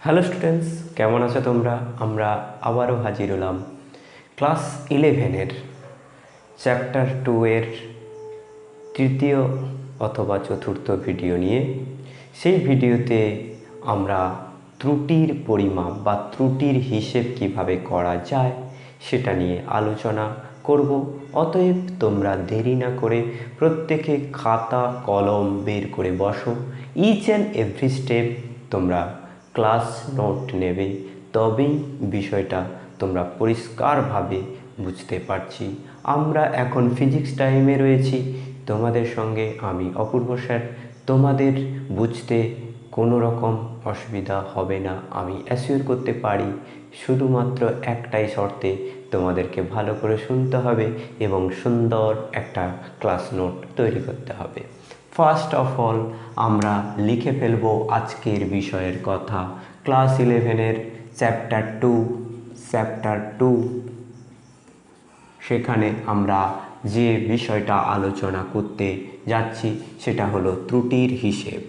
Hello students, কেমন আছো তোমরা? আমরা আবারও হাজির হলাম ক্লাস 11-এর চ্যাপ্টার 2 এর তৃতীয় অথবা চতুর্থ ভিডিও নিয়ে। সেই ভিডিওতে আমরা ত্রুটির পরিমাপ বা ত্রুটির হিসেব কিভাবে করা যায় সেটা নিয়ে আলোচনা করব। অতএব তোমরা দেরি না করে প্রত্যেকে খাতা কলম বের করে বসো। ইচ অ্যান্ড এভরি স্টেপ তোমরা ক্লাস নোট নেবে, তবেই বিষয়টা তোমরা পরিষ্কারভাবে বুঝতে পারছি। আমরা এখন ফিজিক্স টাইমে রয়েছি, তোমাদের সঙ্গে আমি অপূর্ব স্যার। তোমাদের বুঝতে কোনো রকম অসুবিধা হবে না, আমি অ্যাসিওর করতে পারি। শুধুমাত্র একটাই শর্তে, তোমাদেরকে ভালো করে শুনতে হবে এবং সুন্দর একটা ক্লাস নোট তৈরি করতে হবে। ফার্স্ট অফ অল আমরা লিখে ফেলব আজকের বিষয়ের কথা। ক্লাস 11-এর চ্যাপ্টার 2 সেখানে আমরা যে বিষয়টা আলোচনা করতে যাচ্ছি সেটা হলো ত্রুটির হিসেব,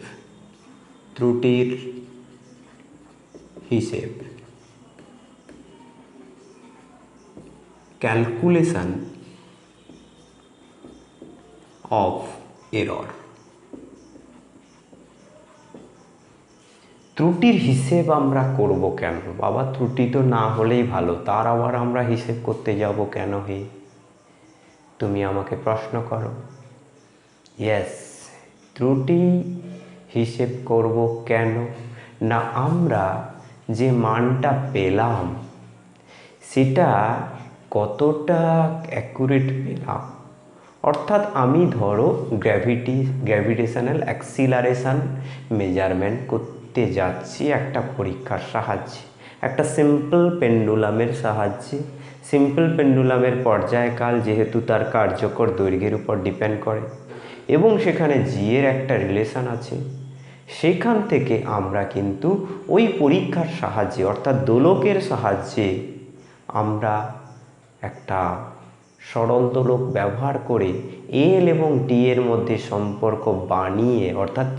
ক্যালকুলেশন অফ এরর। ত্রুটির হিসেব আমরা করব কেন বাবা? ত্রুটি তো না হলেই ভালো, তার আবার আমরা হিসেব করতে যাব কেন? হে, তুমি আমাকে প্রশ্ন করো। ইয়েস, ত্রুটি হিসেব করব কেন না, আমরা যে মানটা পেলাম সেটা কতটা অ্যাকুরেট পেলাম। অর্থাৎ আমি ধরো গ্র্যাভিটেশনাল অ্যাক্সিলারেশন মেজারমেন্ট করতে যাচ্ছি একটা পরীক্ষার সাহায্যে, একটা সিম্পল পেন্ডুলামের সাহায্যে। সিম্পল পেন্ডুলামের পর্যায়কাল যেহেতু তার কার্যকর দৈর্ঘ্যের উপর ডিপেন্ড করে এবং সেখানে জি এর একটা রিলেশন আছে, সেখান থেকে আমরা কিন্তু ওই পরীক্ষার সাহায্যে অর্থাৎ দোলকের সাহায্যে আমরা একটা সরল দোলক ব্যবহার করে এল এবং টি এর মধ্যে সম্পর্ক বানিয়ে, অর্থাৎ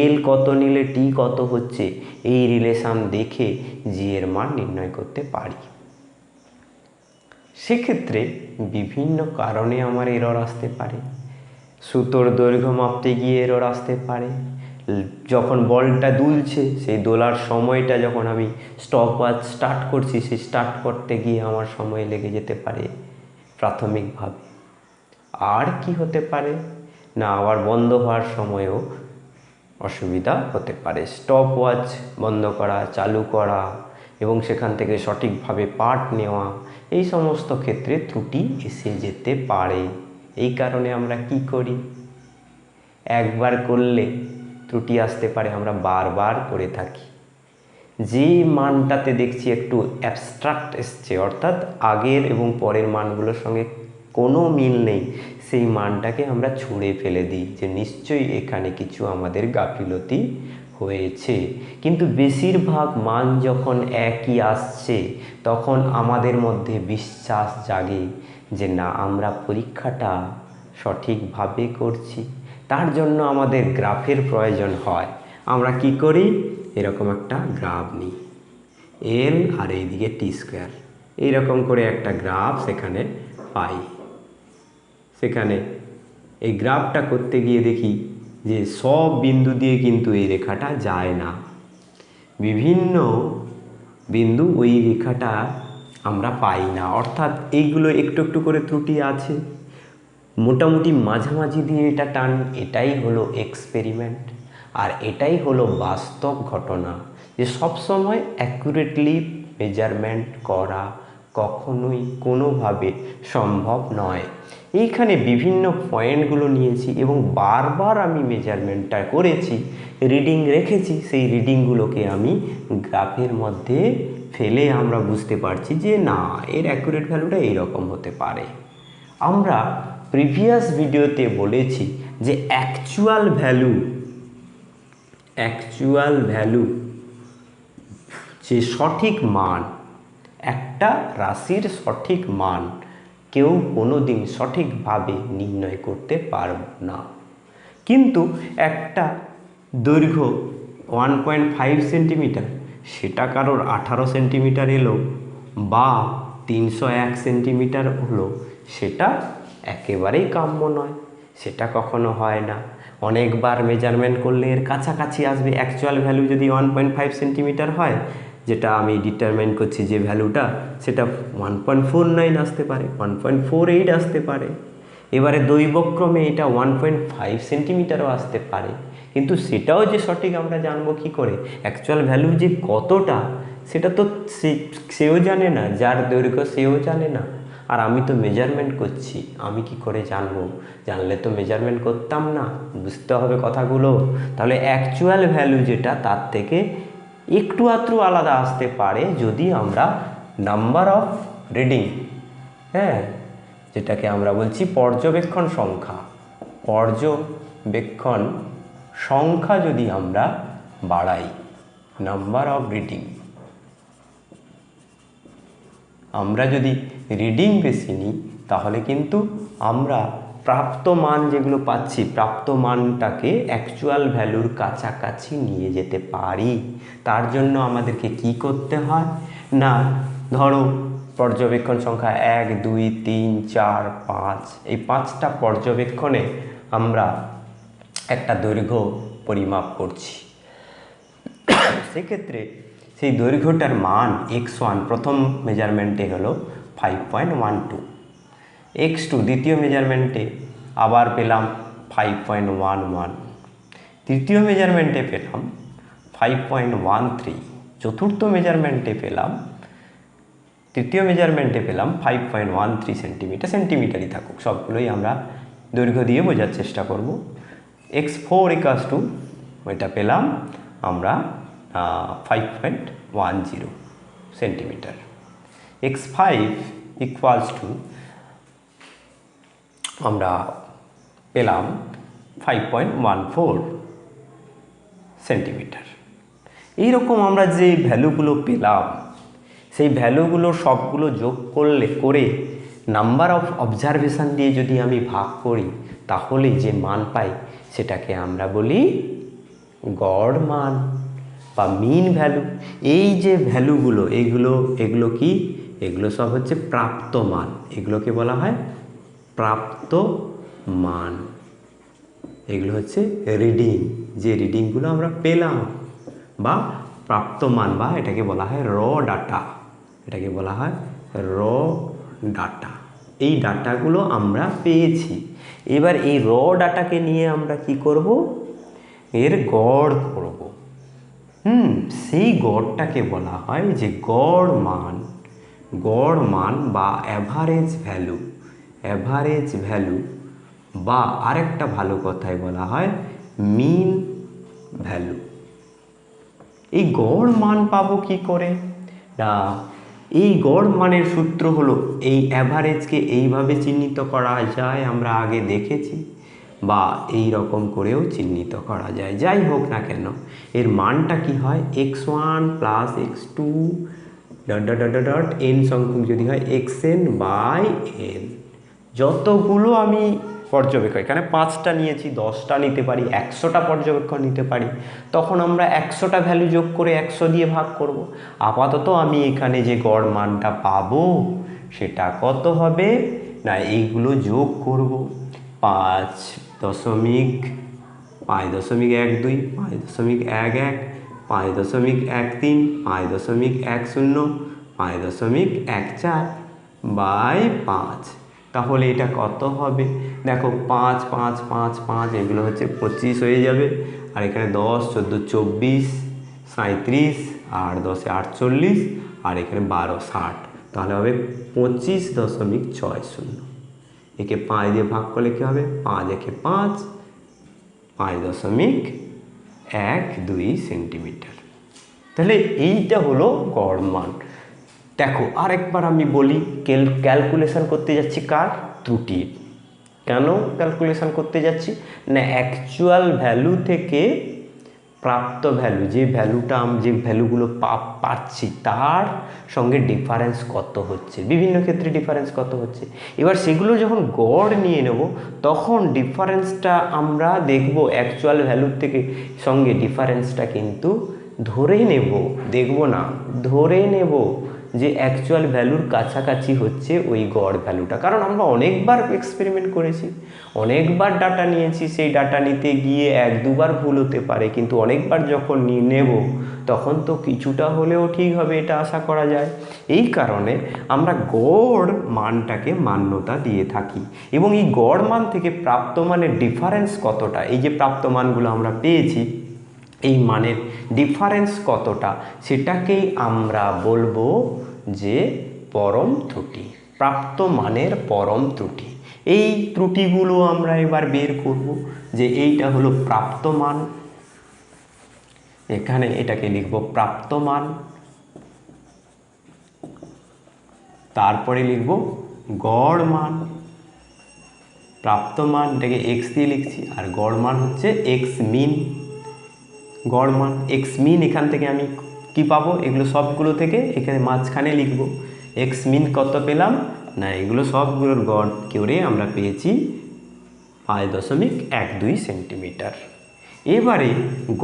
এল কত নিলে টি কত হচ্ছে, এই রিলেশন দেখে জি এর মান নির্ণয় করতে পারি। সেক্ষেত্রে বিভিন্ন কারণে আমার এরর আসতে পারে। সুতোর দৈর্ঘ্য মাপতে গিয়ে এরর আসতে পারে, যখন বলটা দুলছে সেই দোলার সময়টা যখন আমি স্টপওয়াচ স্টার্ট করছি সেই স্টার্ট করতে গিয়ে আমার সময় লেগে যেতে পারে প্রাথমিকভাবে। আর কি হতে পারে না, আবার বন্ধ হওয়ার সময়ও অসুবিধা হতে পারে। স্টপওয়াচ বন্ধ করা, চালু করা এবং সেখান থেকে সঠিকভাবে পাঠ নেওয়া, এই সমস্ত ক্ষেত্রে ত্রুটি এসে যেতে পারে। এই কারণে আমরা কি করি, একবার করলে ত্রুটি আসতে পারে, আমরা বারবার করে থাকি। যে মানটাতে দেখছি একটু অ্যাবস্ট্রাক্ট এসছে, অর্থাৎ আগের এবং পরের মানগুলোর সঙ্গে কোনো মিল নেই, সেই মানটাকে আমরা ছুঁড়ে ফেলে দিই যে নিশ্চয়ই এখানে কিছু আমাদের গাফিলতি হয়েছে। কিন্তু বেশিরভাগ মান যখন একই আসছে তখন আমাদের মধ্যে বিশ্বাস জাগে যে না, আমরা পরীক্ষাটা সঠিকভাবে করছি। তার জন্য আমাদের গ্রাফের প্রয়োজন হয়। আমরা কি করি, এরকম একটা গ্রাফ নিই, এল আর এইদিকে টি স্কোয়ার, এইরকম করে একটা গ্রাফ সেখানে পাই। সেখানে এই গ্রাফটা করতে গিয়ে দেখি যে সব বিন্দু দিয়ে কিন্তু এই রেখাটা যায় না, বিভিন্ন বিন্দু ওই রেখাটা আমরা পাই না, অর্থাৎ এইগুলো একটু একটু করে ত্রুটি আছে। মোটামুটি মাঝামাঝি দিয়ে এটা টান, এটাই হলো এক্সপেরিমেন্ট আর এটাই হলো বাস্তব ঘটনা যে সবসময় অ্যাকুরেটলি মেজারমেন্ট করা কখনোই কোনোভাবে সম্ভব নয়। এইখানে বিভিন্ন পয়েন্টগুলো নিয়েছি এবং বারবার আমি মেজারমেন্টটা করেছি, রিডিং রেখেছি, সেই রিডিংগুলোকে আমি গ্রাফের মধ্যে ফেলে আমরা বুঝতে পারছি যে না, এর অ্যাকুরেট ভ্যালুটা এইরকম হতে পারে। আমরা প্রিভিয়াস ভিডিওতে বলেছি যে অ্যাকচুয়াল ভ্যালু যে সঠিক মান, একটা রাশির সঠিক মান কেউ কোনো দিন সঠিকভাবে নির্ণয় করতে পারব না। কিন্তু একটা দৈর্ঘ্য 1.5 সেন্টিমিটার সেটা কারোর 18 সেন্টিমিটার এলো বা 301 সেন্টিমিটার হলো, সেটা একেবারেই কাম্য নয়, সেটা কখনো হয় না। অনেকবার মেজারমেন্ট করলে এর কাছাকাছি আসবে। অ্যাকচুয়াল ভ্যালু যদি 1.5 সেন্টিমিটার হয়, যেটা আমি ডিটারমাইন করছি যে ভ্যালুটা, সেটা 1.49 আসতে পারে, 1.48 আসতে পারে। এবারে দৈবক্রমে এটা 1.5 সেন্টিমিটারও আসতে পারে, কিন্তু সেটাও যে সঠিক আমরা জানবো কি করে? অ্যাকচুয়াল ভ্যালু যে কতটা সেটা তো সেও জানে না, যার দৈর্ঘ্য সেও জানে না। আর আমি তো মেজারমেন্ট করছি, আমি কি করে জানবো? জানলে তো মেজারমেন্ট করতাম না। বুঝতে হবে কথাগুলো। তাহলে অ্যাকচুয়াল ভ্যালু যেটা, তার থেকে একটু আধটু আলাদা আসতে পারে যদি আমরা নাম্বার অফ রিডিং, হ্যাঁ, যেটাকে আমরা বলছি পর্যবেক্ষণ সংখ্যা, পর্যবেক্ষণ সংখ্যা যদি আমরা বাড়াই, নাম্বার অফ রিডিং, আমরা যদি রিডিং বেশি নিই, তাহলে কিন্তু আমরা প্রাপ্ত মান যেগুলো পাচ্ছি, প্রাপ্ত মানটাকে অ্যাকচুয়াল ভ্যালুর কাছাকাছি নিয়ে যেতে পারি। তার জন্য আমাদেরকে কি করতে হয় না, ধরো পর্যবেক্ষণ সংখ্যা 1, 2, 3, 4, 5, এই 5টা পর্যবেক্ষণে আমরা একটা দৈর্ঘ্য পরিমাপ করছি। সেক্ষেত্রে সেই দৈর্ঘ্যটার মান x1 প্রথম মেজারমেন্টে হলো 5.12, x2 দ্বিতীয় মেজারমেন্টে আবার পেলাম 5.11, তৃতীয় মেজারমেন্টে পেলাম 5.13, চতুর্থ মেজারমেন্টে পেলাম 5.13 সেন্টিমিটার, সেন্টিমিটারই থাকুক, সবগুলোই আমরা দৈর্ঘ্য দিয়ে বোঝার চেষ্টা করব। x4 ইকুয়ালস টু, ওইটা পেলাম আমরা 5.10 সেন্টিমিটার। x5 ইকুয়ালস টু আমরা পেলাম 5.14 সেন্টিমিটার। এইরকম আমরা যে ভ্যালুগুলো পেলাম, সেই ভ্যালুগুলো সবগুলো যোগ করে নাম্বার অফ অবজারভেশন দিয়ে যদি আমি ভাগ করি, তাহলে যে মান পাই সেটাকে আমরা বলি গড় মান বা মিন ভ্যালু। এই যে ভ্যালুগুলো, এগুলো কি? এগুলো সব হচ্ছে প্রাপ্ত মান, এগুলোকে বলা হয় প্রাপ্ত মান। এগুলো হচ্ছে রিডিং, যে রিডিংগুলো আমরা পেলাম, বা প্রাপ্ত মান, বা এটাকে বলা হয় র ডাটা, এটাকে বলা হয় র ডাটা। এই ডাটাগুলো আমরা পেয়েছি। এবার এই র ডাটাকে নিয়ে আমরা কি করব? এর গড় করব। সেই গড়টাকে বলা হয় যে গড় মান, গড় মান বা অ্যাভারেজ ভ্যালু, অ্যাভারেজ ভ্যালু, বা আরেকটা ভালো কথায় বলা হয় মিন ভ্যালু। এই গড় মান পাবো কি করে? না, এই গড় মানের সূত্র হলো, এই অ্যাভারেজকে এইভাবে চিহ্নিত করা যায়, আমরা আগে দেখেছি, বা এই রকম করেও চিহ্নিত করা যায়। যাই হোক না কেন, এর মানটা কি হয়? x1 plus x2 dot dot dot dot n সংখ্যক যদি হয় xn বাই n। যতগুলো আমি পর্যবেক্ষণ, এখানে 5টা নিয়েছি, 10টা নিতে পারি, 100টা পর্যবেক্ষণ নিতে পারি, তখন আমরা 100টা ভ্যালু যোগ করে 100 দিয়ে ভাগ করব। আপাতত আমি এখানে যে গড় মানটা পাবো সেটা কত হবে? না, এইগুলো যোগ করব। 5.5.12, 5.11, 5.11, 5.13, 5.10, 5.14 বাই 5। তাহলে এটা কত হবে? দেখো 5, 5, 5, 5, এগুলো হচ্ছে 25 হয়ে যাবে, আর এখানে 10, 14, 24, 37, আর 10 48, আর এখানে 12, 60, তাহলে হবে 25.60। একে 5 দিয়ে ভাগ করলে কী হবে? 5 একে 5, 5.12 সেন্টিমিটার। তাহলে এইটা হলো গড় মান। দেখো আরেকবার আমি বলি, ক্যালকুলেশন করতে যাচ্ছি কার? ত্রুটির। কেন ক্যালকুলেশন করতে যাচ্ছি? না, অ্যাকচুয়াল ভ্যালু থেকে প্রাপ্ত ভ্যালু, যে ভ্যালুটা যে ভ্যালুগুলো পাচ্ছি তার সঙ্গে ডিফারেন্স কত হচ্ছে, বিভিন্ন ক্ষেত্রে ডিফারেন্স কত হচ্ছে। এবার সেগুলো যখন গড় নিয়ে নেব, তখন ডিফারেন্সটা আমরা দেখব অ্যাকচুয়াল ভ্যালুর থেকে সঙ্গে ডিফারেন্সটা কিন্তু ধরে নেব, দেখব না, ধরে নেব যে অ্যাকচুয়াল ভ্যালুর কাছাকাছি হচ্ছে ওই গড় ভ্যালুটা। কারণ আমরা অনেকবার এক্সপেরিমেন্ট করেছি, অনেকবার ডাটা নিয়েছি, সেই ডাটা নিতে গিয়ে এক দুবার ভুল হতে পারে, কিন্তু অনেকবার যখন নেব তখন তো কিছুটা হলেও ঠিক হবে, এটা আশা করা যায়। এই কারণে আমরা গড় মানটাকে মান্যতা দিয়ে থাকি, এবং এই গড় মান থেকে প্রাপ্ত মানের ডিফারেন্স কতটা, এই যে প্রাপ্ত মানগুলো আমরা পেয়েছি, এই মানের ডিফারেন্স কতটা, সেটাকেই আমরা বলবো যে পরম ত্রুটি, প্রাপ্ত মানের পরম ত্রুটি। এই ত্রুটিগুলো আমরা এবার বের করব যে এইটা হলো প্রাপ্ত মান, এখানে এটাকে লিখব প্রাপ্ত মান, তারপরে লিখব গড় মান। প্রাপ্ত মান এটাকে এক্স দিয়ে লিখছি, আর গড় মান হচ্ছে এক্স মিন। গড় মান এক্স মিন, এখান থেকে আমি কি পাবো, এগুলো সবগুলো থেকে এখানে মাঝখানে লিখব এক্স মিন কত পেলাম না, এগুলো সবগুলোর গড় করে আমরা পেয়েছি 5.12 সেন্টিমিটার। এবারে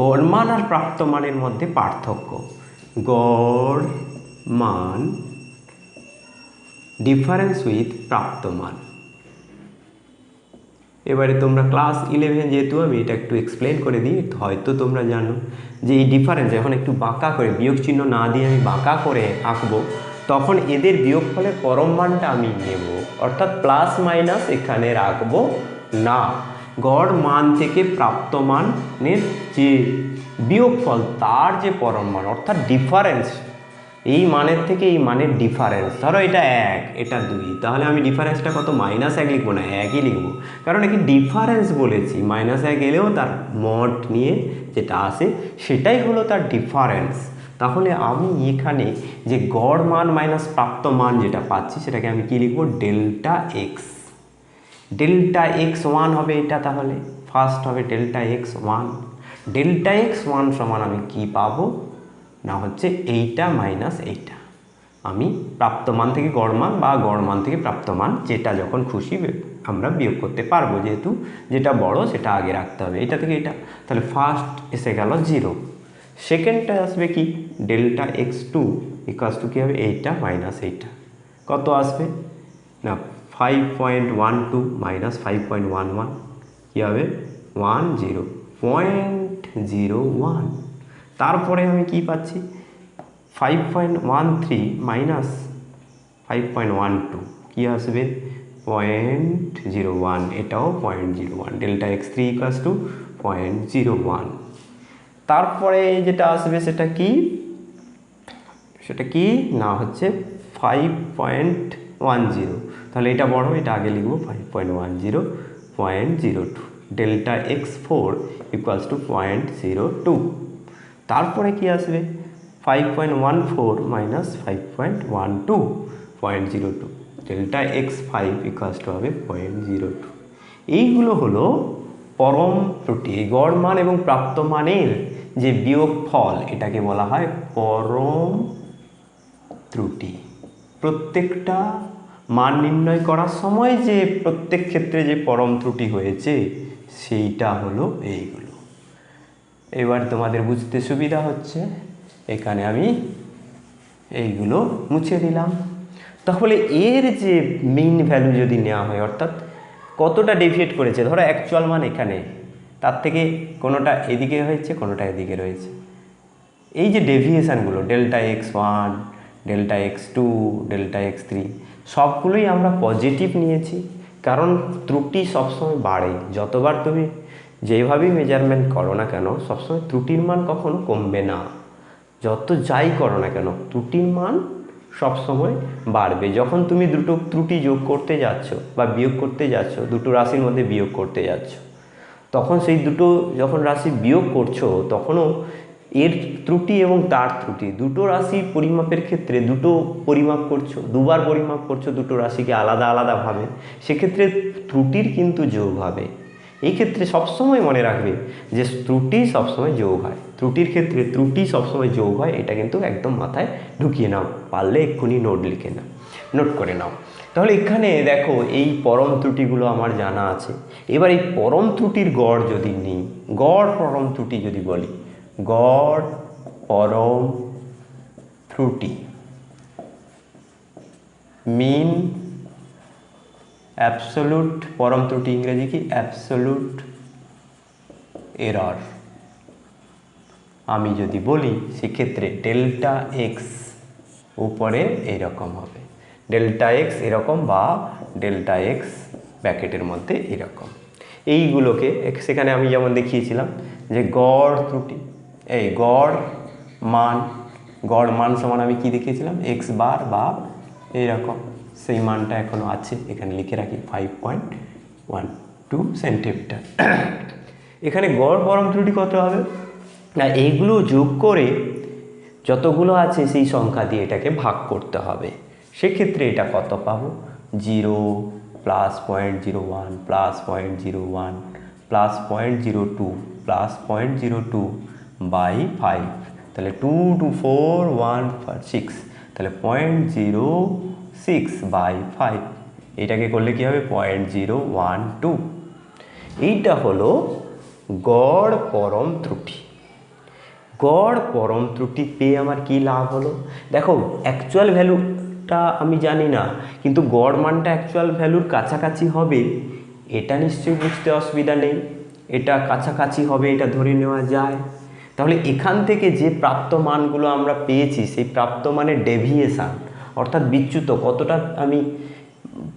গড় মান আর প্রাপ্ত মানের মধ্যে পার্থক্য, গড় মান ডিফারেন্স উইথ প্রাপ্ত মান। এবারে তোমরা ক্লাস 11 যেহেতু আমি এটা একটু এক্সপ্লেন করে দিই, হয়তো তোমরা জানো যে এই ডিফারেন্স এখন একটু বাঁকা করে, বিয়োগ চিহ্ন না দিয়ে আমি বাঁকা করে আঁকবো, তখন এদের বিয়োগফলের পরম মানটা আমি নেব, অর্থাৎ প্লাস মাইনাস এখানে রাখবো না। গড় মান থেকে প্রাপ্ত মানের যে বিয়োগফল তার যে পরম মান, অর্থাৎ ডিফারেন্স, এই মানের থেকে এই মানের ডিফারেন্স, ধরো এটা 1 এটা 2, তাহলে আমি ডিফারেন্সটা কত, -1 লিখবো না, 1ই লিখবো, কারণ একে ডিফারেন্স বলেছি। -1 এলেও তার মড নিয়ে যেটা আসে সেটাই হলো তার ডিফারেন্স। তাহলে আমি এখানে যে গড় মান মাইনাস প্রাপ্ত মান যেটা পাচ্ছি সেটাকে আমি কি লিখবো, ডেল্টা এক্স। ডেল্টা এক্স 1 হবে এটা, তাহলে ফার্স্ট হবে ডেল্টা এক্স 1। ডেল্টা এক্স 1 সমান আমি কি পাবো না, হচ্ছে এইটা মাইনাস এইটা। আমি প্রাপ্ত মান থেকে গড় মান বা গড় মান থেকে প্রাপ্ত মান যেটা যখন খুশি আমরা বিয়োগ করতে পারবো, যেহেতু যেটা বড় সেটা আগে রাখতে হবে, এটা থেকে এটা, তাহলে ফার্স্ট এসে গেল 0। সেকেন্ডটা আসবে কি, ডেল্টা এক্স 2 ইকুয়ালস টু কী হবে, এইটা মাইনাস এইটা, কত আসবে না 5.12 মাইনাস 5.11 কী হবে 10.01। তারপরে আমি কি পাচ্ছি 5.13 মাইনাস 5.12 কী আসবে 0.01, এটাও 0.01, ডেল্টা এক্স 3 ইকুয়ালস টু 0.01। তারপরে যেটা আসবে সেটা কি না হচ্ছে 5.10, তাহলে এটা বড়, এটা আগে লিখবো 5.10.02, ডেল্টা এক্স 4 ইকুয়ালস টু 0.02। তারপরে কি আসবে 5.14 minus 5.12 0.02, delta x 5 equals to হবে 0.02। এইগুলো হলো পরম ত্রুটি, গড় মান এবং প্রাপ্ত মানের যে বিয়োগফল এটাকে বলা হয় পরম ত্রুটি। প্রত্যেকটা মান নির্ণয় করার সময় যে প্রত্যেক ক্ষেত্রে যে পরম ত্রুটি হয়েছে সেইটা হলো এইগুলো। এবার তোমাদের বুঝতে সুবিধা হচ্ছে, এখানে আমি এইগুলো মুছে দিলাম। তাহলে এর যে মিন ভ্যালু যদি নেওয়া হয়, অর্থাৎ কতটা ডেভিয়েট করেছে, ধরো অ্যাকচুয়াল মান এখানে, তার থেকে কোনোটা এদিকে হয়েছে কোনোটা এদিকে রয়েছে, এই যে ডেভিয়েশানগুলো delta x 1, delta x 2, delta x 3 সবগুলোই আমরা পজিটিভ নিয়েছি, কারণ ত্রুটি সবসময় বাড়ে, যতবার তুমি যেভাবেই মেজারমেন্ট করো না কেন সবসময় ত্রুটির মান কখনো কমবে না, যত যাই করো না কেন ত্রুটির মান সবসময় বাড়বে। যখন তুমি দুটো ত্রুটি যোগ করতে যাচ্ছ বা বিয়োগ করতে যাচ্ছ, দুটো রাশির মধ্যে বিয়োগ করতে যাচ্ছ, তখন সেই দুটো যখন রাশি বিয়োগ করছো তখনও এর ত্রুটি এবং তার ত্রুটি, দুটো রাশি পরিমাপের ক্ষেত্রে দুটো পরিমাপ করছো, দুবার পরিমাপ করছো দুটো রাশিকে আলাদা আলাদাভাবে, সেক্ষেত্রে ত্রুটির কিন্তু যোগ হবে। এই ক্ষেত্রে সবসময় মনে রাখবে যে ত্রুটি সবসময় যোগ হয়, ত্রুটির ক্ষেত্রে ত্রুটি সবসময় যোগ হয়, এটা কিন্তু একদম মাথায় ঢুকিয়ে নাও, পারলে এক্ষুনি নোট করে নাও। তাহলে এখানে দেখো এই পরম ত্রুটিগুলো আমার জানা আছে। এবার এই পরম ত্রুটির গড় যদি নিই, গড় পরম ত্রুটি যদি বলি, গড় পরম ত্রুটি, মিন অ্যাবসোলুট, পরম ত্রুটি ইংরেজি কি অ্যাবসোলুট এরর। আমি যদি বলি সেক্ষেত্রে ডেল্টা এক্স উপরে এরকম হবে, ডেল্টা এক্স এরকম বা ডেল্টা এক্স ব্র্যাকেটের মধ্যে এরকম। এইগুলোকে সেখানে আমি যেমন দেখিয়েছিলাম যে গড় ত্রুটি, এই গড় মান সমান আমি কি দেখিয়েছিলাম এক্স বার বা এইরকম, সেই মানটা এখনও আছে, এখানে লিখে রাখি 5.12 সেন্টিমিটার। এখানে গড় পরম ত্রুটি কত হবে না, এইগুলো যোগ করে যতগুলো আছে সেই সংখ্যা দিয়ে এটাকে ভাগ করতে হবে। সেক্ষেত্রে এটা কত পাবো, 0 plus 0.01 plus 0.01 plus 0.02 plus 0.02 by 5, তাহলে 2 2 4 1 6, তাহলে 0.06 বাই 5, এটাকে করলে কি হবে 0.012। এইটা হলো গড় পরম ত্রুটি। গড় পরম ত্রুটি পেয়ে আমার কি লাভ হলো, দেখো অ্যাকচুয়াল ভ্যালুটা আমি জানি না, কিন্তু গড় মানটা অ্যাকচুয়াল ভ্যালুর কাছাকাছি হবে এটা নিশ্চয়ই বুঝতে অসুবিধা নেই, এটা কাছাকাছি হবে এটা ধরে নেওয়া যায়। তাহলে এখান থেকে যে প্রাপ্ত মানগুলো আমরা পেয়েছি সেই প্রাপ্ত মানের ডেভিয়েশান অর্থাৎ বিচ্যুত কতটা আমি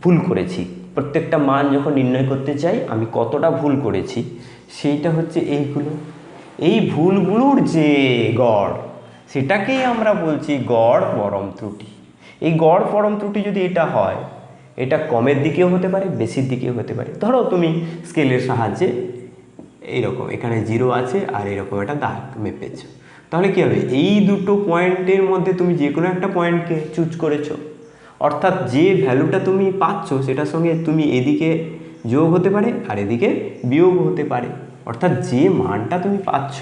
ভুল করেছি, প্রত্যেকটা মান যখন নির্ণয় করতে চাই আমি কতটা ভুল করেছি সেইটা হচ্ছে এইগুলো, এই ভুলগুলোর যে গড় সেটাকেই আমরা বলছি গড় পরম ত্রুটি। এই গড় পরম ত্রুটি যদি এটা হয়, এটা কমের দিকেও হতে পারে বেশির দিকেও হতে পারে। ধরো তুমি স্কেলের সাহায্যে এইরকম এখানে 0 আছে আর এরকম একটা দাগ মেপেছো, তাহলে কী হবে এই দুটো পয়েন্টের মধ্যে তুমি যে কোনো একটা পয়েন্টকে চুজ করেছো, অর্থাৎ যে ভ্যালুটা তুমি পাচ্ছ সেটার সঙ্গে তুমি এদিকে যোগ হতে পারে আর এদিকে বিয়োগ হতে পারে, অর্থাৎ যে মানটা তুমি পাচ্ছ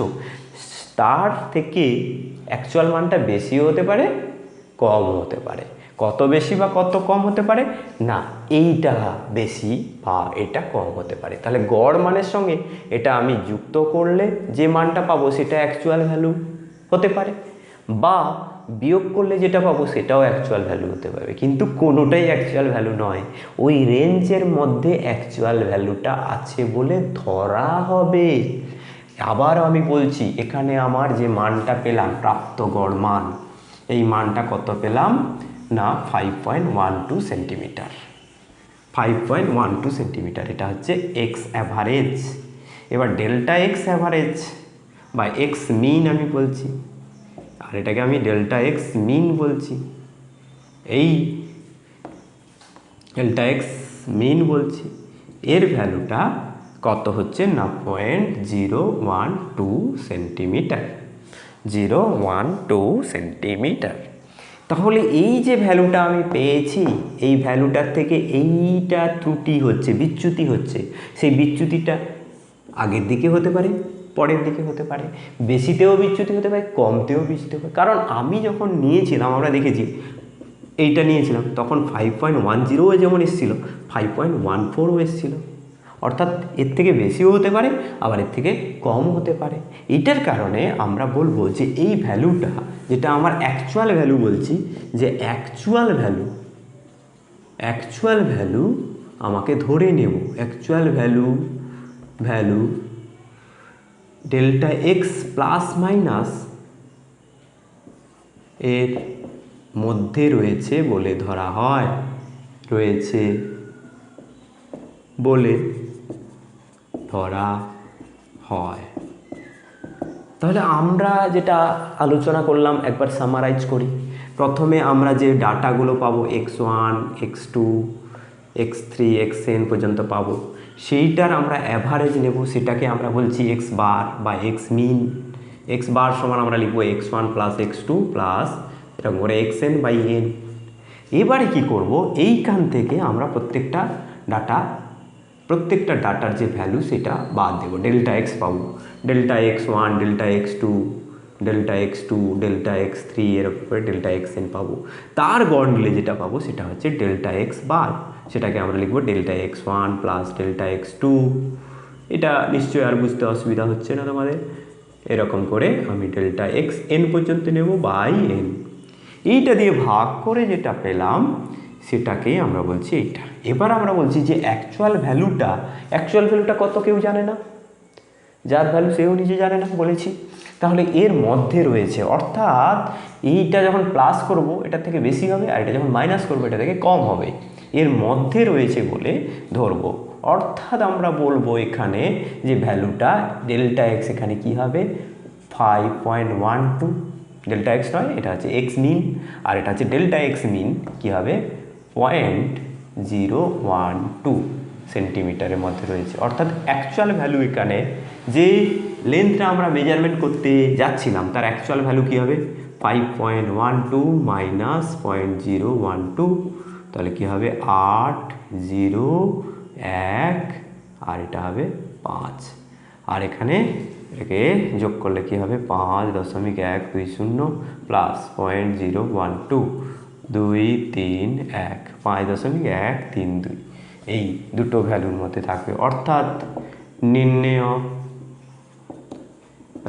তার থেকে অ্যাকচুয়াল মানটা বেশিও হতে পারে কম হতে পারে। কত বেশি বা কত কম হতে পারে না, এইটা বেশি বা এটা কম হতে পারে। তাহলে গড় মানের সঙ্গে এটা আমি যুক্ত করলে যে মানটা পাবো সেটা অ্যাকচুয়াল ভ্যালু হতে পারে, বা বিয়োগ করলে যেটা পাবো সেটাও অ্যাকচুয়াল ভ্যালু হতে পারে, কিন্তু কোনোটাই অ্যাকচুয়াল ভ্যালু নয়, ওই রেঞ্জের মধ্যে অ্যাকচুয়াল ভ্যালুটা আছে বলে ধরা হবে। আবার আমি বলছি এখানে আমার যে মানটা পেলাম প্রাপ্ত গড় মান, এই মানটা কত পেলাম না 5.12 সেন্টিমিটার, 5.12 সেন্টিমিটার, এটা হচ্ছে এক্স অ্যাভারেজ। এবার ডেল্টা এক্স অ্যাভারেজ বা এক্স মিন আমি বলছি, আর এটাকে আমি ডেল্টা এক্স মিন বলছি, এই ডেল্টা এক্স মিন বলছি, এর ভ্যালুটা কত হচ্ছে না 0.012 সেন্টিমিটার, 0.012 সেন্টিমিটার। তাহলে এই যে ভ্যালুটা আমি পেয়েছি এই ভ্যালুটার থেকে এইটা ত্রুটি হচ্ছে, বিচ্যুতি হচ্ছে, সেই বিচ্যুতিটা আগের দিকে হতে পারে পরের দিকে হতে পারে, বেশিতেও বিচ্যুতি হতে পারে কমতেও বিচ্যুতি হতে পারে। কারণ আমি যখন নিয়েছিলাম আমরা দেখেছি এইটা নিয়েছিলাম তখন 5.10 যেমন এসেছিলো 5.14ও এসেছিলো, অর্থাৎ এর থেকে বেশিও হতে পারে আবার এর থেকে কম হতে পারে। এটার কারণে আমরা বলবো যে এই ভ্যালুটা যেটা আমার অ্যাকচুয়াল ভ্যালু বলছি, যে অ্যাকচুয়াল ভ্যালু আমাকে ধরে নেব, actual value delta x plus minus এর মধ্যে রয়েছে বলে ধরা হয়, রয়েছে বলে ধরা হয়। তাহলে আমরা যেটা আলোচনা করলাম একবার সামারাইজ করি। প্রথমে আমরা যে ডাটাগুলো পাবো x1 x2 x3 xn পর্যন্ত পাবো, সেইটার আমরা অ্যাভারেজ নেব, সেটাকে আমরা বলছি x বার বা x মিন। x বার সমান আমরা লিখবো x1 প্লাস x2 প্লাস এরকম করে xn বাই n। এবারে কি করব, এইখান থেকে আমরা প্রত্যেকটা ডাটার যে ভ্যালু সেটা বাদ দেবো, ডেল্টা এক্স পাবো, delta x1 delta x2 delta x2 delta x3 এরকম করে ডেল্টা xn পাবো। তার গড় নিলে যেটা পাবো সেটা হচ্ছে ডেল্টা এক্স বার, সেটাকে আমরা লিখবো delta x1 plus delta x2। এটা নিশ্চয়ই আর বুঝতে অসুবিধা হচ্ছে না তোমাদের, এরকম করে আমি ডেল্টা এক্স এন পর্যন্ত নেব বাই এন। এইটা দিয়ে ভাগ করে যেটা পেলাম সেটাকেই আমরা বলছি এইটা। এবার আমরা বলছি যে অ্যাকচুয়াল ভ্যালুটা কত কেউ জানে না, যার ভ্যালু সেও নিজে জানে না বলেছি। তাহলে এর মধ্যে রয়েছে, অর্থাৎ এইটা যখন প্লাস করব এটা থেকে বেশি হবে, আর এটা যখন মাইনাস করবো এটা থেকে কম হবে, এর মধ্যে রয়েছে বলে ধরবো। অর্থাৎ আমরা বলবো এখানে যে ভ্যালুটা ডেল্টা এক্স এখানে কি হবে 5.12, ডেল্টা এক্স নয়, এটা হচ্ছে এক্স মিন, আর এটা হচ্ছে ডেল্টা এক্স মিন কী হবে 0.012 সেন্টিমিটারের মধ্যে রয়েছে। অর্থাৎ অ্যাকচুয়াল ভ্যালু এখানে যে লেন্থটা আমরা মেজারমেন্ট করতে যাচ্ছিলাম তার অ্যাকচুয়াল ভ্যালু কী হবে 5.12 মাইনাস 0.012, তাহলে কী হবে 801, আর এটা হবে 5, আর এখানে এটাকে যোগ করলে কী হবে 5.120 প্লাস 0.012 231 5.132, এই দুটো ভ্যালুর মধ্যে থাকবে। অর্থাৎ নির্ণেয়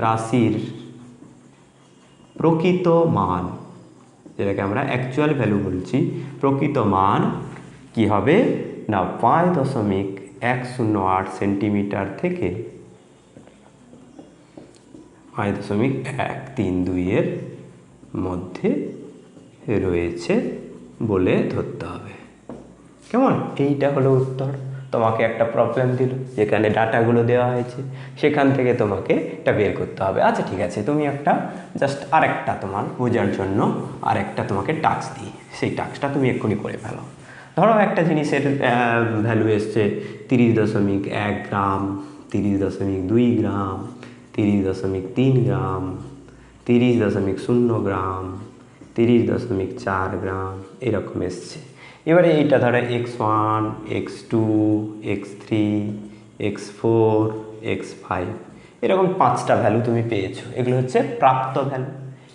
রাশির প্রকৃত মান, যেটাকে আমরা অ্যাকচুয়াল ভ্যালু বলছি, প্রকৃত মান কি হবে না 5.108 সেন্টিমিটার থেকে 5.132 এর মধ্যে রয়েছে বলে ধরতে হবে। কেমন? এইটা হলো উত্তর। তোমাকে একটা প্রবলেম দিল যেখানে ডাটাগুলো দেওয়া হয়েছে, সেখান থেকে তোমাকে এটা বের করতে হবে। আচ্ছা ঠিক আছে, তুমি একটা জাস্ট আরেকটা তোমার বোঝার জন্য আরেকটা তোমাকে টাস্ক দিই, সেই টাস্কটা তুমি এক্ষুনি করে ফেলো। ধরো একটা জিনিসের ভ্যালু এসছে 30.1 গ্রাম, 30.2 গ্রাম, 30.3 গ্রাম, 30.0 গ্রাম, 30.4 গ্রাম, এরকম এসছে। এবারে এইটা ধরো x1, x2, x3, x4, x5, এরকম 5টা ভ্যালু তুমি পেয়েছো। এগুলো হচ্ছে প্রাপ্ত ভ্যালু,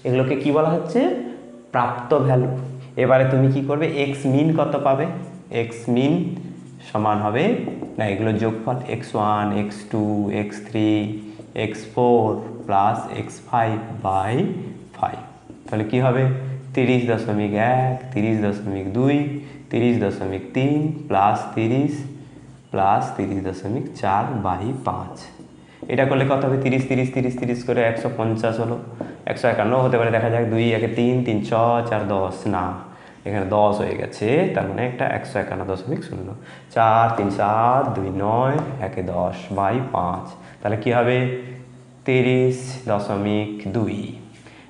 এগুলোকে কি বলা হচ্ছে প্রাপ্ত ভ্যালু। এবারে তুমি কি করবে এক্স মিন কত পাবে, এক্স মিন সমান হবে না এগুলো যোগফল x1, x2, x3, x4 plus x5 by 5, তাহলে কি হবে 30.1, 30.2, 30.3 প্লাস 30 প্লাস 30.4 বাই 5। এটা করলে কত হবে 30 30 30 30 করে 150 হলো, 151 হতে পারে, দেখা যাক 2 1 3 3 6 4 10, না এখানে 10 হয়ে গেছে, তার মানে একটা 151.0, 4 3 7 2 9 1 10 বাই 5, তাহলে কি হবে 30.2।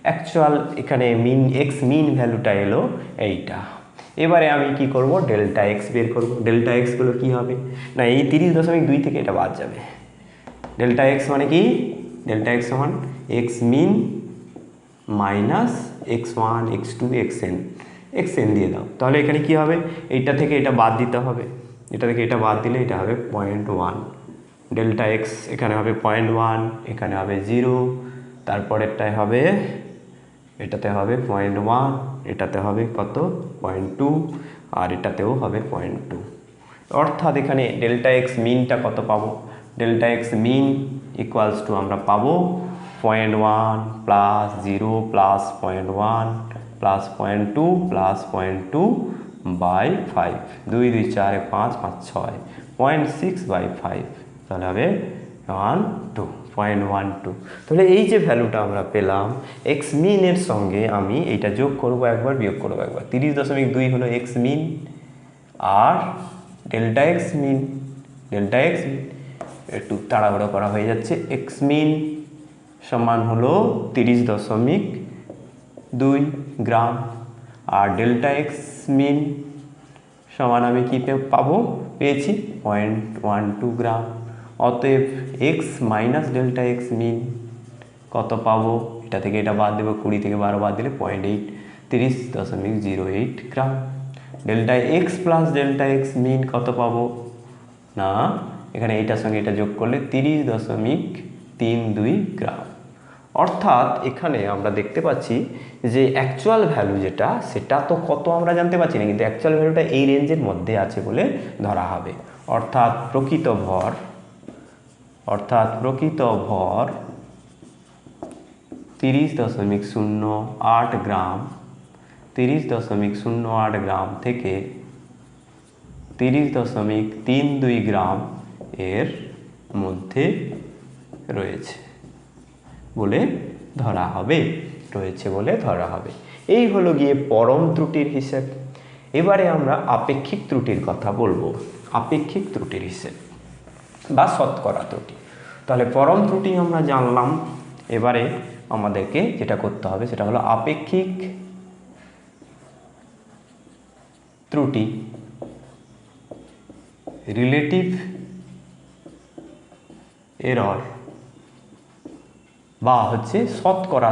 অ্যাকচুয়াল এখানে মিন এক্স মিন ভ্যালুটা এলো এইটা। এবারে আমি কি করব ডেল্টা এক্স বের করব। ডেল্টা এক্সগুলো কী হবে না এই 30.2 থেকে এটা বাদ যাবে। ডেল্টা এক্স মানে কি, ডেল্টা এক্স সমান x min minus x1, x2, xn দিয়ে দাও, তাহলে এখানে কি হবে এইটা থেকে এটা বাদ দিতে হবে, এটা থেকে এটা বাদ দিলে এটা হবে 0.1, ডেল্টা এক্স এখানে হবে 0.1, এখানে হবে 0, তারপরেরটায় হবে এটাতে হবে 0.1, এটাতে হবে কত 0.2, আর এটাতেও হবে 0.2। অর্থাৎ এখানে ডেল্টা এক্স মিনটা কত পাবো, delta x min equals to আমরা পাবো 0.1 plus 0 plus 0.1 plus 0.2 plus 0.2 by 5, 2 2 4 5 5 6, 0.6 by 5, তাহলে হবে 0.12। তাহলে এই যে ভ্যালুটা আমরা পেলাম এক্স মিনের সঙ্গে আমি এইটা যোগ করব একবার, বিয়োগ করব একবার। 30.2 হলো এক্স মিন, আর ডেল্টা এক্স মিন, ডেল্টা এক্স মিন একটু তাড়াহুড়ো করা হয়ে যাচ্ছে, এক্স মিন সমান হলো 30.2 গ্রাম, আর ডেল্টা এক্স মিন সমান আমি কী পাবো পেয়েছি 0.12 গ্রাম। অতএব x minus delta x min কত পাবো, এটা থেকে এটা বাদ দেবো, 20 থেকে 12 বাদ দিলে 0.8, 30.08 gram. Delta x plus delta x min কত পাবো না এখানে এইটার সঙ্গে এটা যোগ করলে 30.32 গ্রাম। অর্থাৎ এখানে আমরা দেখতে পাচ্ছি যে অ্যাকচুয়াল ভ্যালু যেটা সেটা তো কত আমরা জানতে পারছি না, কিন্তু অ্যাকচুয়াল ভ্যালুটা এই রেঞ্জের মধ্যে আছে বলে ধরা হবে। অর্থাৎ প্রকৃত ভর 30.08 গ্রাম 30.08 গ্রাম থেকে 30.32 গ্রাম এর মধ্যে রয়েছে বলে ধরা হবে এই হলো গিয়ে পরম ত্রুটির হিসেব। এবারে আমরা আপেক্ষিক ত্রুটির কথা বলবো, আপেক্ষিক ত্রুটির হিসেব বা শতকরা ত্রুটি। তাহলে পরম ত্রুটি আমরা জানলাম, এবারে আমাদেরকে যেটা করতে হবে সেটা হলো আপেক্ষিক ত্রুটি, রিলেটিভ এরর বা হচ্ছে শতকরা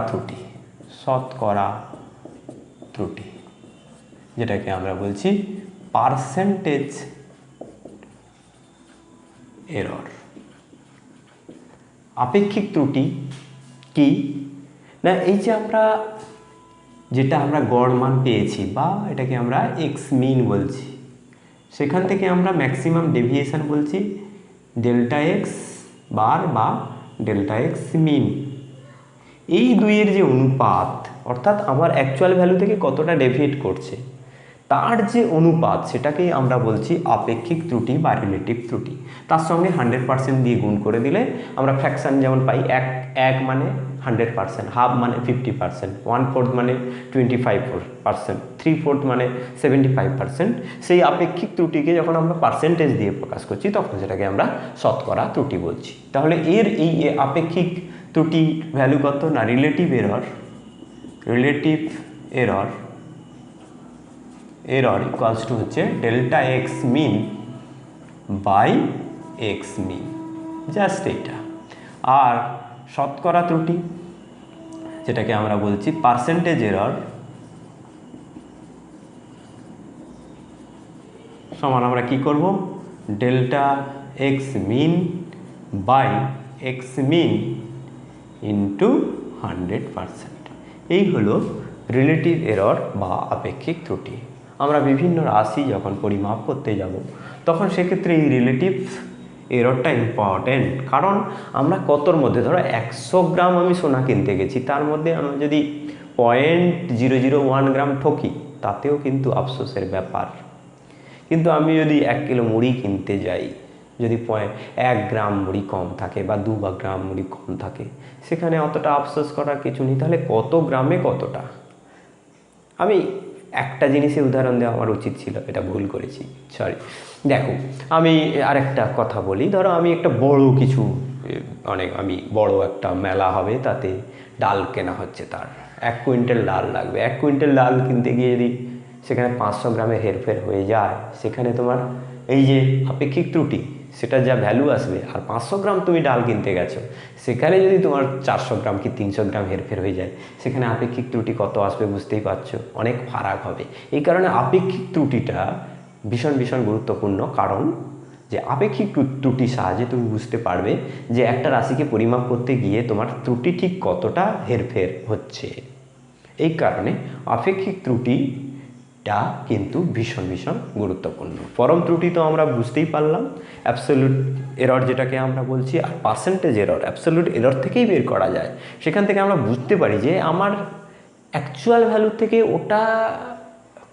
ত্রুটি যেটাকে আমরা বলছি পার্সেন্টেজ এরর। আপেক্ষিক ত্রুটি কি না, এই যে যেটা আমরা গড় মান পেয়েছি বা এটাকে আমরা এক্স মিন বলছি, সেখান থেকে আমরা ম্যাক্সিমাম ডেভিয়েশন বলছি ডেল্টা এক্স বার বা ডেল্টা এক্স মিন। এই দুইয়ের যে অনুপাত, অর্থাৎ আমার অ্যাকচুয়াল ভ্যালু থেকে কতটা ডেভিয়েট করছে তার যে অনুপাত, সেটাকেই আমরা বলছি আপেক্ষিক ত্রুটি বা রিলেটিভ ত্রুটি। তার সঙ্গে 100% দিয়ে গুণ করে দিলে আমরা ফ্র্যাকশন যেমন পাই, এক মানে 100%, হাফ মানে 50%, 1/4 মানে 25%, 3/4 মানে 75%। সেই আপেক্ষিক ত্রুটিকে যখন আমরা পার্সেন্টেজ দিয়ে প্রকাশ করছি তখন সেটাকে আমরা শতকরা ত্রুটি বলছি। তাহলে এই আপেক্ষিক ত্রুটি ভ্যালু কত না, রিলেটিভ এরর ইকুয়ালস টু হচ্ছে delta x min by x min, just এইটা। আর শতকরা ত্রুটি যেটাকে আমরা বলছি পার্সেন্টেজ এরর সমান আমরা কি করব, delta x min by x min into 100%। এই হলো রিলেটিভ এরর বা আপেক্ষিক ত্রুটি। আমরা বিভিন্ন রাশি যখন পরিমাপ করতে যাব তখন সেক্ষেত্রে এই রিলেটিভ এররটা ইম্পর্টেন্ট, কারণ আমরা কতর মধ্যে, ধরো 100 গ্রাম আমি সোনা কিনতে গেছি, তার মধ্যে আমি যদি 0.001 গ্রাম ঠকি তাতেও কিন্তু আফসোসের ব্যাপার। কিন্তু আমি যদি 1 কিলো মুড়ি কিনতে যাই, যদি 1 গ্রাম মুড়ি কম থাকে বা 2 গ্রাম মুড়ি কম থাকে, সেখানে অতটা আফসোস করার কিছু নেই। তাহলে কত গ্রামে কতটা, আমি একটা জিনিসের উদাহরণ দেওয়া আমার উচিত ছিল, এটা ভুল করেছি, সরি। দেখো আমি আরেকটা কথা বলি, ধরো আমি একটা বড় একটা মেলা হবে, তাতে ডাল কেনা হচ্ছে, তার 1 কুইন্টাল ডাল লাগবে। 1 কুইন্টাল ডাল কিনতে গিয়ে যদি সেখানে 500 গ্রামের হেরফের হয়ে যায়, সেখানে তোমার এই যে আপেক্ষিক ত্রুটি সেটা যা ভ্যালু আসবে, আর 500 গ্রাম তুমি ডাল কিনতে গেছো, সেখানে যদি তোমার 400 গ্রাম কি 300 গ্রাম হেরফের হয়ে যায়, সেখানে আপেক্ষিক ত্রুটি কত আসবে বুঝতেই পারছো, অনেক ফারাক হবে। এই কারণে আপেক্ষিক ত্রুটিটা ভীষণ ভীষণ গুরুত্বপূর্ণ, কারণ যে আপেক্ষিক ত্রুটির সাহায্যে তুমি বুঝতে পারবে যে একটা রাশিকে পরিমাপ করতে গিয়ে তোমার ত্রুটি ঠিক কতটা হেরফের হচ্ছে। এই কারণে আপেক্ষিক ত্রুটিটা কিন্তু ভীষণ ভীষণ গুরুত্বপূর্ণ। পরম ত্রুটি তো আমরা বুঝতেই পারলাম, অ্যাবসলিউট এরর যেটাকে আমরা বলছি, আর পার্সেন্টেজ এরর অ্যাবসলিউট এরর থেকেই বের করা যায়। সেখান থেকে আমরা বুঝতে পারি যে আমার অ্যাকচুয়াল ভ্যালু থেকে ওটা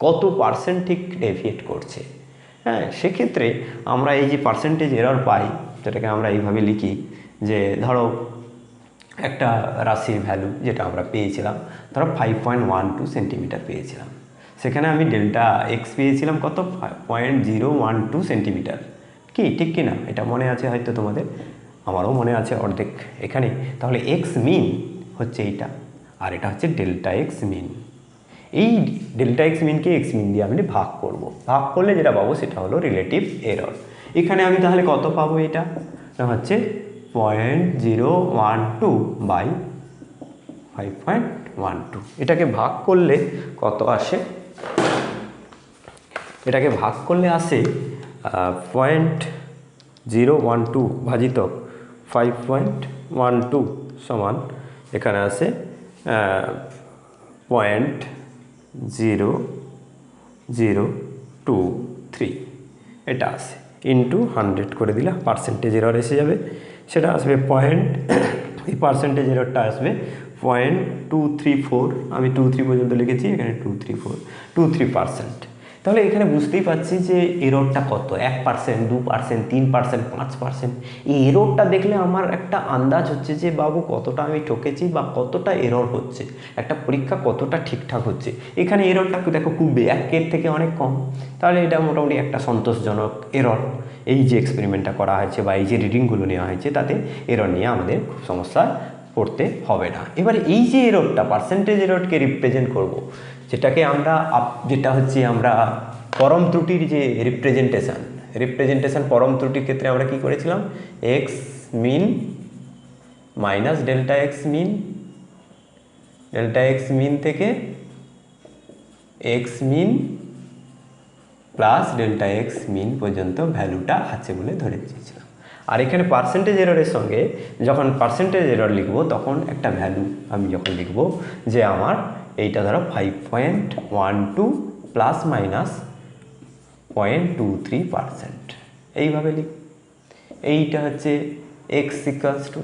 কত পার্সেন্ট ঠিক ডেভিয়েট করছে। হ্যাঁ, সেক্ষেত্রে আমরা এই যে পার্সেন্টেজ এরর পাই, যেটাকে আমরা এইভাবে লিখি যে ধরো একটা রাশির ভ্যালু যেটা আমরা পেয়েছিলাম, ধরো 5.12 সেন্টিমিটার পেয়েছিলাম, সেখানে আমি ডেল্টা এক্স পেয়েছিলাম কত, 0.012 সেন্টিমিটার। কি ঠিক কি না, এটা মনে আছে হয়তো তোমাদের, আমারও মনে আছে অর্ধেক এখানে। তাহলে এক্স মিন হচ্ছে এইটা, আর এটা হচ্ছে ডেল্টা এক্স মিন। এই ডেল্টা এক্স মিনকে এক্স মিন দিয়ে আমি ভাগ করব, ভাগ করলে যেটা পাবো সেটা হলো রিলেটিভ এরর। এখানে আমি তাহলে কত পাবো, এটা হচ্ছে 0.012 বাই 5.12। এটাকে ভাগ করলে কত আসে, এটাকে ভাগ করলে আসে 0.012 ভাজিত 5.12 সমান এখানে আসে 0.0023, এটা আসে ইন্টু 100 করে দিলে পার্সেন্টেজ এরর এসে যাবে, সেটা আসবে এই পার্সেন্টেজ এররটা আসবে 0.234, আমি 2-3 পর্যন্ত লিখেছি, এখানে 2-3%। তাহলে এখানে বুঝতেই পারছি যে এররটা কত, 1%, 2%, 3%, 5%। এই এররটা দেখলে আমার একটা আন্দাজ হচ্ছে যে বাবু কতটা আমি ঠকেছি বা কতটা এরর হচ্ছে, একটা পরীক্ষা কতটা ঠিকঠাক হচ্ছে। এখানে এররটা দেখো খুব 1-এর থেকে অনেক কম, তাহলে এটা মোটামুটি একটা সন্তোষজনক এরর। এই যে এক্সপেরিমেন্টটা করা হয়েছে বা এই যে রিডিংগুলো নেওয়া হয়েছে তাতে এরর নিয়ে আমাদের খুব সমস্যা পড়তে হবে না। এবার এই যে এররটা, পার্সেন্টেজ এররকে রিপ্রেজেন্ট করব, যেটাকে আমরা যেটা হচ্ছে আমরা পরম ত্রুটির যে রিপ্রেজেন্টেশন পরম ত্রুটির ক্ষেত্রে আমরা কি করেছিলাম, x min minus delta x min থেকে x min plus delta x min পর্যন্ত ভ্যালুটা আছে বলে ধরে নিয়েছিলাম। আর এখানে পার্সেন্টেজ এররের সঙ্গে যখন পার্সেন্টেজ এরর লিখব তখন একটা ভ্যালু আমি যখন লিখব যে আমার এইটা ধরো 5.12 প্লাস মাইনাস 0.23%, এইভাবে লিখ। এইটা হচ্ছে x equals to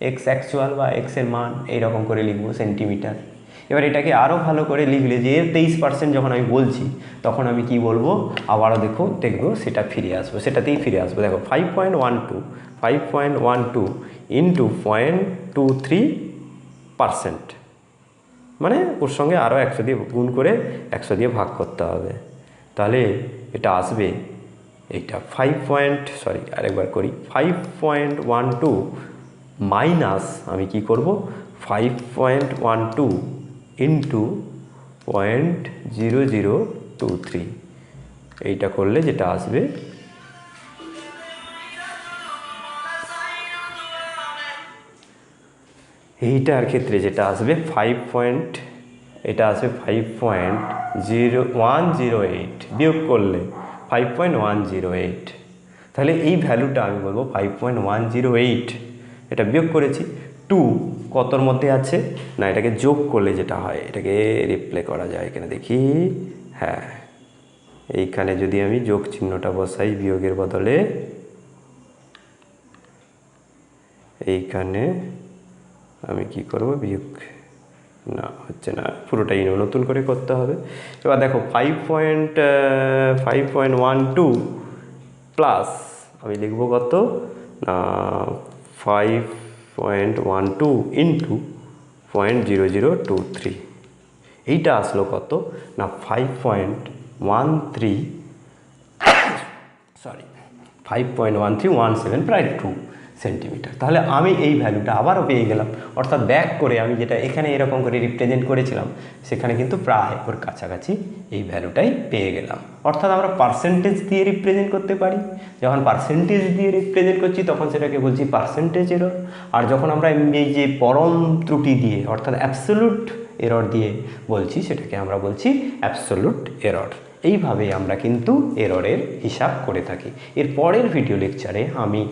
x actual বা এক্সের মান, এইরকম করে লিখবো সেন্টিমিটার। এবার এটাকে আরও ভালো করে লিখলে যে 23% যখন আমি বলছি তখন আমি কি বলবো, আবারও দেখবো সেটাতেই ফিরে আসবো। দেখো 5.12 ইন্টু 0.23%, মানে ওর সঙ্গে আরও 100 দিয়ে গুণ করে 100 দিয়ে ভাগ করতে হবে। তাহলে এটা আসবে এইটা 5.12 মাইনাস আমি কি করব 5.12 ইন্টু 0.0023, এইটা করলে যেটা আসবে এইটার ক্ষেত্রে যেটা আসবে এটা আসবে 5.0108 বিয়োগ করলে 5.108। তাহলে এই ভ্যালুটা আমি বলবো 5.108, এটা বিয়োগ করেছি। 2 কতর মধ্যে আছে না, এটাকে যোগ করলে যেটা হয়, এটাকে রিপ্লে করা যায় এখানে দেখি, হ্যাঁ এইখানে যদি আমি যোগ চিহ্নটা বসাই বিয়োগের বদলে, এইখানে আমি কি করব, বিয়োগ না হচ্ছে না, পুরোটাই নতুন করে করতে হবে। এবার দেখো 5.12 প্লাস আমি লিখব কত না 5.12 ইন্টু 0.0023, এইটা আসলো কত না 5.1317, প্রায় 2 সেন্টিমিটার। তাহলে আমি এই ভ্যালুটা আবারও পেয়ে গেলাম, অর্থাৎ ব্যাক করে আমি যেটা এখানে এরকম করে রিপ্রেজেন্ট করেছিলাম সেখানে কিন্তু প্রায় ওর কাছাকাছি এই ভ্যালুটাই পেয়ে গেলাম। অর্থাৎ আমরা পার্সেন্টেজ দিয়ে রিপ্রেজেন্ট করতে পারি, যখন পার্সেন্টেজ দিয়ে রিপ্রেজেন্ট করছি তখন সেটাকে বলছি পার্সেন্টেজ এরর, আর যখন আমরা এই যে পরম ত্রুটি দিয়ে অর্থাৎ অ্যাবসোলুট এরর দিয়ে বলছি সেটাকে আমরা বলছি অ্যাবসোলুট এরর। এইভাবে আমরা কিন্তু এররের হিসাব করে থাকি। এর পরের ভিডিও লেকচারে আমি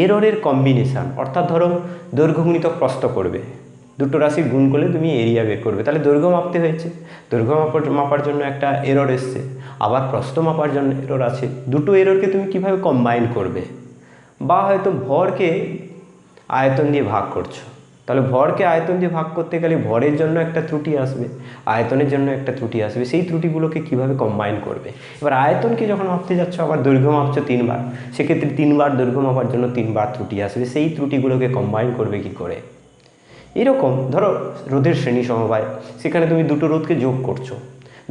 এররের কম্বিনেশান, অর্থাৎ ধরো দৈর্ঘ্য গুণিতক প্রস্থ করবে, দুটো রাশি গুণ করলে তুমি এরিয়া বের করবে, তাহলে দৈর্ঘ্য মাপতে হয়েছে, দৈর্ঘ্য মাপার জন্য একটা এরর এসছে, আবার প্রস্থ মাপার জন্য এরর আছে, দুটো এররকে তুমি কিভাবে কম্বাইন করবে। বা হয়তো ভরকে আয়তন দিয়ে ভাগ করছো, তাহলে ভরকে আয়তন দিয়ে ভাগ করতে গেলে ভরের জন্য একটা ত্রুটি আসবে, আয়তনের জন্য একটা ত্রুটি আসবে, সেই ত্রুটিগুলোকে কিভাবে কম্বাইন করবে। এবার আয়তনকে যখন মাপতে যাচ্ছ আবার দৈর্ঘ্য মাপছো 3 বার, সেক্ষেত্রে 3 বার দৈর্ঘ্য মাপার জন্য 3 বার ত্রুটি আসবে, সেই ত্রুটিগুলোকে কম্বাইন করবে কি করে। এরকম ধরো রোধের শ্রেণী সমবায়, সেখানে তুমি দুটো রোধকে যোগ করছো,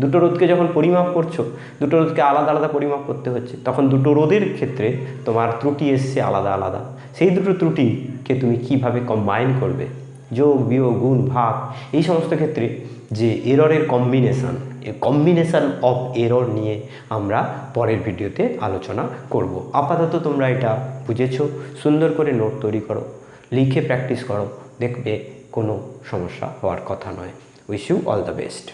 দুটো রোধকে যখন পরিমাপ করছো, দুটো রোধকে আলাদা আলাদা পরিমাপ করতে হচ্ছে, তখন দুটো রোধের ক্ষেত্রে তোমার ত্রুটি এসছে আলাদা আলাদা, সেই দুটো ত্রুটিকে তুমি কিভাবে কম্বাইন করবে, যোগ বিয়োগ গুণ ভাগ, এই সমস্ত ক্ষেত্রে যে এররের কম্বিনেশান অফ এরর নিয়ে আমরা পরের ভিডিওতে আলোচনা করব। আপাতত তোমরা এটা বুঝেছো, সুন্দর করে নোট তৈরি করো, লিখে প্র্যাকটিস করো, দেখবে কোনো সমস্যা হওয়ার কথা নয়। Wish you all the best.